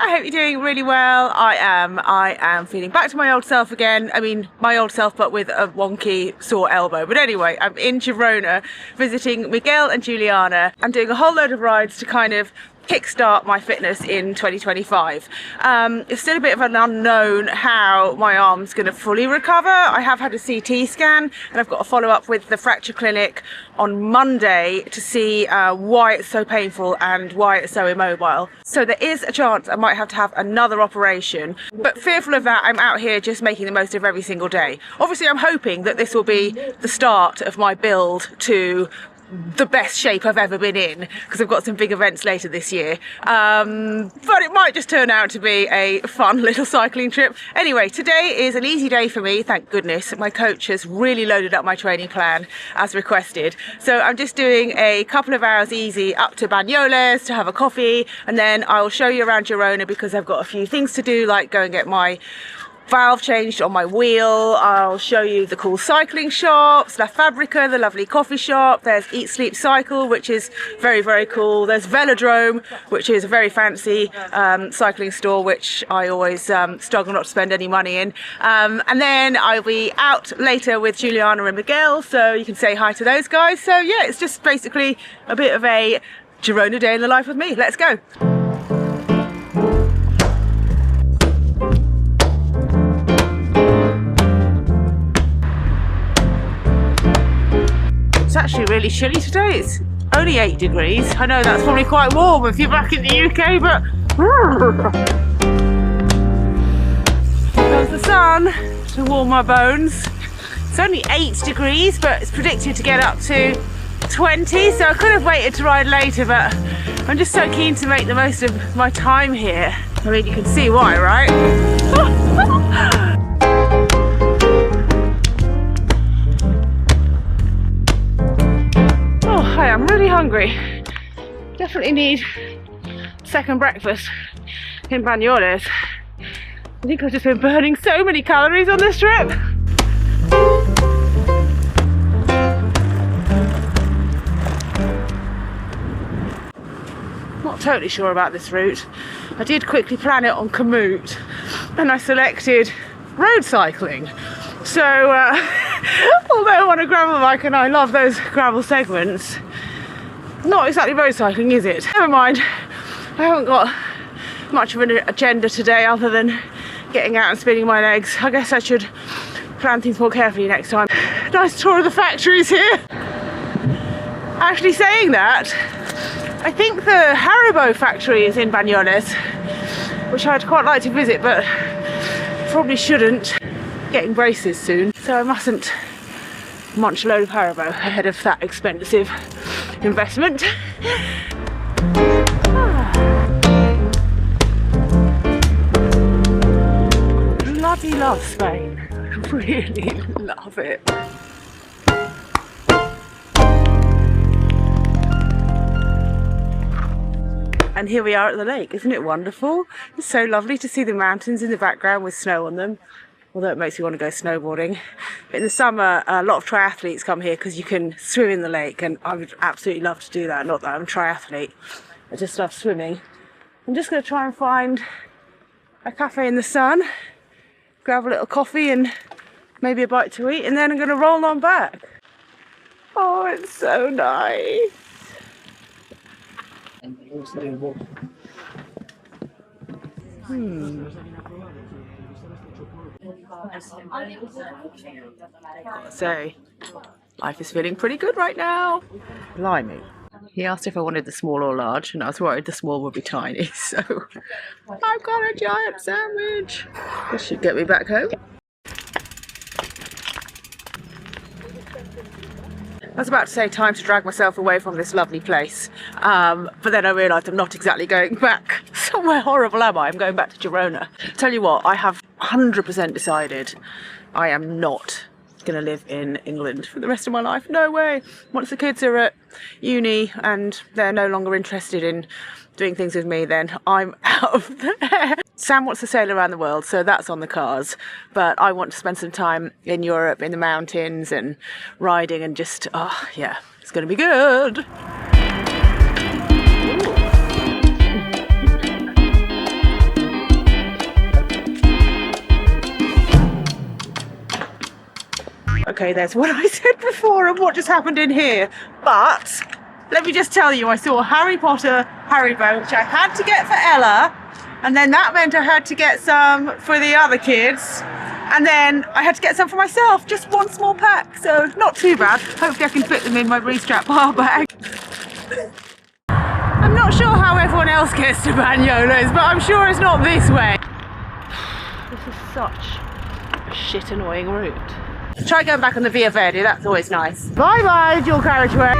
I hope you're doing really well. I am feeling back to my old self again. I mean, my old self, but with a wonky sore elbow. But anyway, I'm in Girona visiting Miguel and Juliana. I'm doing a whole load of rides to kind of kickstart my fitness in 2025. It's still a bit of an unknown how my arm's going to fully recover. I have had a CT scan and I've got to follow up with the fracture clinic on Monday to see why it's so painful and why it's so immobile. So there is a chance I might have to have another operation, but fearful of that, I'm out here just making the most of every single day. Obviously, I'm hoping that this will be the start of my build to the best shape I've ever been in, because I've got some big events later this year, but it might just turn out to be a fun little cycling trip. Anyway, today is an easy day for me, thank goodness. My coach has really loaded up my training plan as requested, so I'm just doing a couple of hours easy up to Banyoles to have a coffee, and then I'll show you around Girona because I've got a few things to do, like go and get my valve changed on my wheel. I'll show you the cool cycling shops, La Fabrica, the lovely coffee shop. There's Eat Sleep Cycle, which is very, very cool. There's Velodrome, which is a very fancy cycling store, which I always struggle not to spend any money in. And then I'll be out later with Juliana and Miguel, so you can say hi to those guys. So yeah, it's just basically a bit of a Girona day in the life with me. Let's go. It's actually really chilly today. It's only 8 degrees. I know that's probably quite warm if you're back in the UK, but there's the sun to warm my bones. It's only 8 degrees, but it's predicted to get up to 20, so I could have waited to ride later, but I'm just so keen to make the most of my time here. I mean, you can see why, right? Hi, I'm really hungry. Definitely need second breakfast in Banyoles. I think I've just been burning so many calories on this trip. Not totally sure about this route. I did quickly plan it on commute and I selected road cycling. So although I'm on a gravel bike and I love those gravel segments, not exactly road cycling, is it? Never mind, I haven't got much of an agenda today other than getting out and spinning my legs. I guess I should plan things more carefully next time. Nice tour of the factories here. Actually, saying that, I think the Haribo factory is in Banyoles, which I'd quite like to visit, but probably shouldn't. Getting braces soon, so I mustn't munch a load of Haribo ahead of that expensive investment. Bloody love Spain. Really love it. And here we are at the lake. Isn't it wonderful? It's so lovely to see the mountains in the background with snow on them. Although it makes me want to go snowboarding. But in the summer, a lot of triathletes come here because you can swim in the lake, and I would absolutely love to do that. Not that I'm a triathlete, I just love swimming. I'm just going to try and find a cafe in the sun, grab a little coffee and maybe a bite to eat, and then I'm going to roll on back. Oh, it's so nice. Gotta say, life is feeling pretty good right now. Blimey. He asked if I wanted the small or large, and I was worried the small would be tiny, so I've got a giant sandwich. This should get me back home. I was about to say time to drag myself away from this lovely place, but then I realised I'm not exactly going back somewhere horrible, am I? I'm going back to Girona. Tell you what, I have 100% decided I am not going to live in England for the rest of my life. No way. Once the kids are at uni and they're no longer interested in doing things with me, then I'm out of there. Sam wants to sail around the world, so that's on the cards, but I want to spend some time in Europe, in the mountains and riding, and just, oh yeah, it's going to be good. Okay, there's what I said before and what just happened in here. But let me just tell you, I saw a Harry Potter Haribo, which I had to get for Ella, and then that meant I had to get some for the other kids, and then I had to get some for myself, just one small pack, so not too bad. Hopefully I can fit them in my restrap bar bag. I'm not sure how everyone else gets to Banyoles, but I'm sure it's not this way. This is such a shit annoying route. Try going back on the Via Verde, that's always nice. Bye bye, dual carriageway.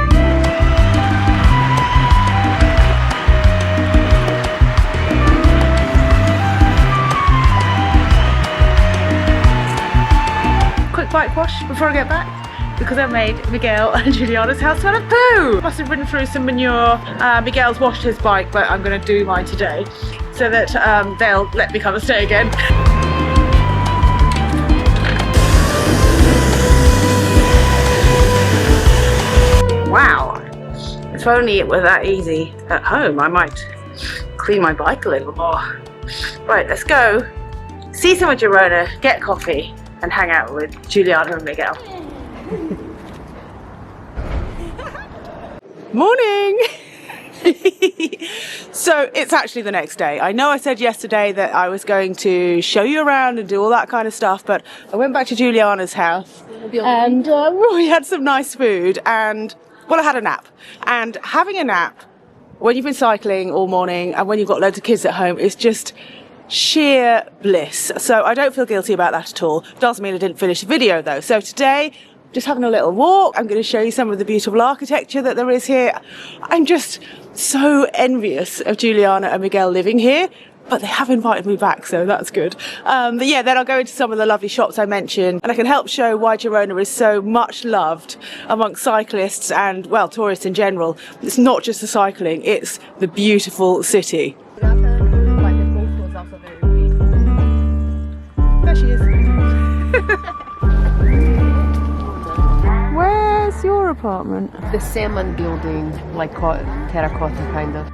Quick bike wash before I get back, because I made Miguel and Juliana's house smell of poo. Must have ridden through some manure. Miguel's washed his bike, but I'm going to do mine today so that they'll let me come and stay again. Wow, if only it were that easy at home, I might clean my bike a little more. Right, let's go see some of Girona, get coffee, and hang out with Juliana and Miguel. Morning! So it's actually the next day. I know I said yesterday that I was going to show you around and do all that kind of stuff, but I went back to Juliana's house and we had some nice food and, well, I had a nap. And having a nap when you've been cycling all morning and when you've got loads of kids at home is just sheer bliss. So I don't feel guilty about that at all. Doesn't mean I didn't finish the video though. So today, just having a little walk. I'm going to show you some of the beautiful architecture that there is here. I'm just so envious of Juliana and Miguel living here, but they have invited me back, so that's good. But yeah, then I'll go into some of the lovely shops I mentioned, and I can help show why Girona is so much loved amongst cyclists and, well, tourists in general. It's not just the cycling, it's the beautiful city. There she is. Where's your apartment? The salmon building, like terracotta kind of.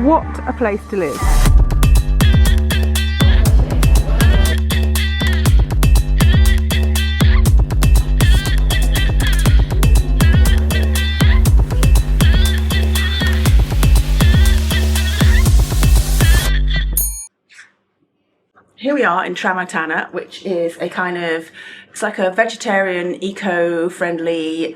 What a place to live. Here we are in Tramuntana, which is a kind of, it's like a vegetarian, eco-friendly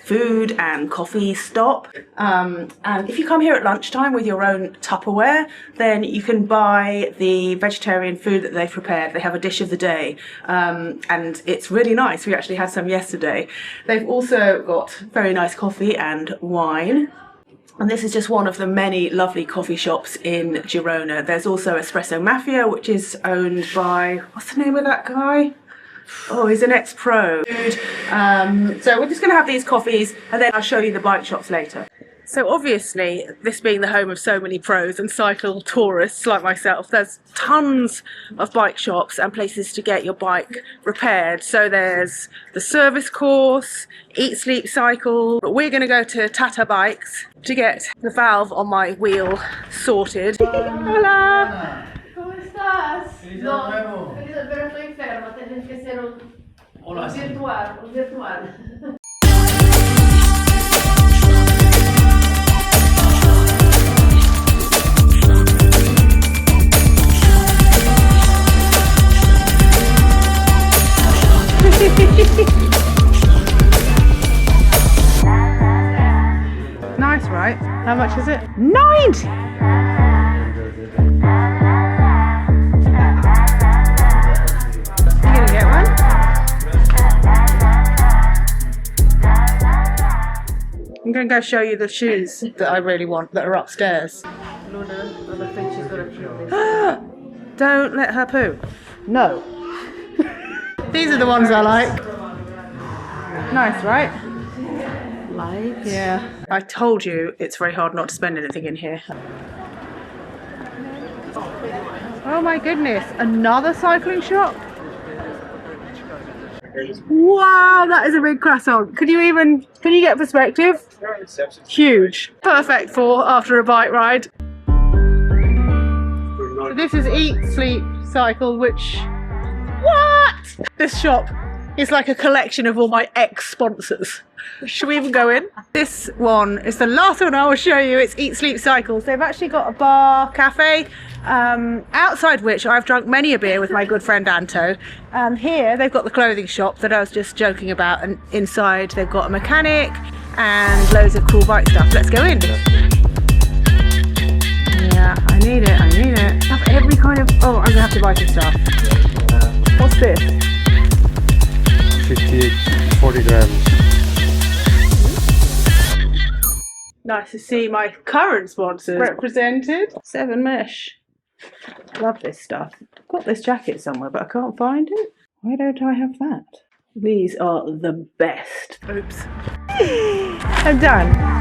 food and coffee stop. And if you come here at lunchtime with your own Tupperware, then you can buy the vegetarian food that they've prepared. They have a dish of the day, and it's really nice. We actually had some yesterday. They've also got very nice coffee and wine. And this is just one of the many lovely coffee shops in Girona. There's also Espresso Mafia, which is owned by, what's the name of that guy? Oh, he's an ex-pro. So we're just going to have these coffees and then I'll show you the bike shops later. So obviously, this being the home of so many pros and cycle tourists like myself, there's tons of bike shops and places to get your bike repaired. So there's the service course, Eat, Sleep, Cycle. But we're going to go to Tata Bikes to get the valve on my wheel sorted. Hola! ¿Cómo estás? No, pero estoy enferma, tienes que ser un virtual. Nice, right? How much is it? 90! You gonna get one? I'm gonna go show you the shoes that I really want that are upstairs. Luna, I'm afraid she's gonna kill this. Don't let her poo. No. These are the ones I like. Nice, right? Light? Yeah. I told you it's very hard not to spend anything in here. Oh my goodness, another cycling shop? Wow, that is a big croissant. Can you get perspective? Huge. Perfect for after a bike ride. So this is Eat, Sleep, Cycle, which... What? This shop It's like a collection of all my ex-sponsors. Should we even go in? This one is the last one I will show you. It's Eat Sleep Cycles. They've actually got a bar, cafe, outside which I've drunk many a beer with my good friend Anto. Here they've got the clothing shop that I was just joking about, and inside they've got a mechanic and loads of cool bike stuff. Let's go in. Yeah, I need it. I have every kind of... Oh, I'm gonna have to buy some stuff. What's this? 40 grams. Nice to see my current sponsors represented. 7 Mesh. Love this stuff. I've got this jacket somewhere, but I can't find it. Why don't I have that? These are the best. Oops. I'm done.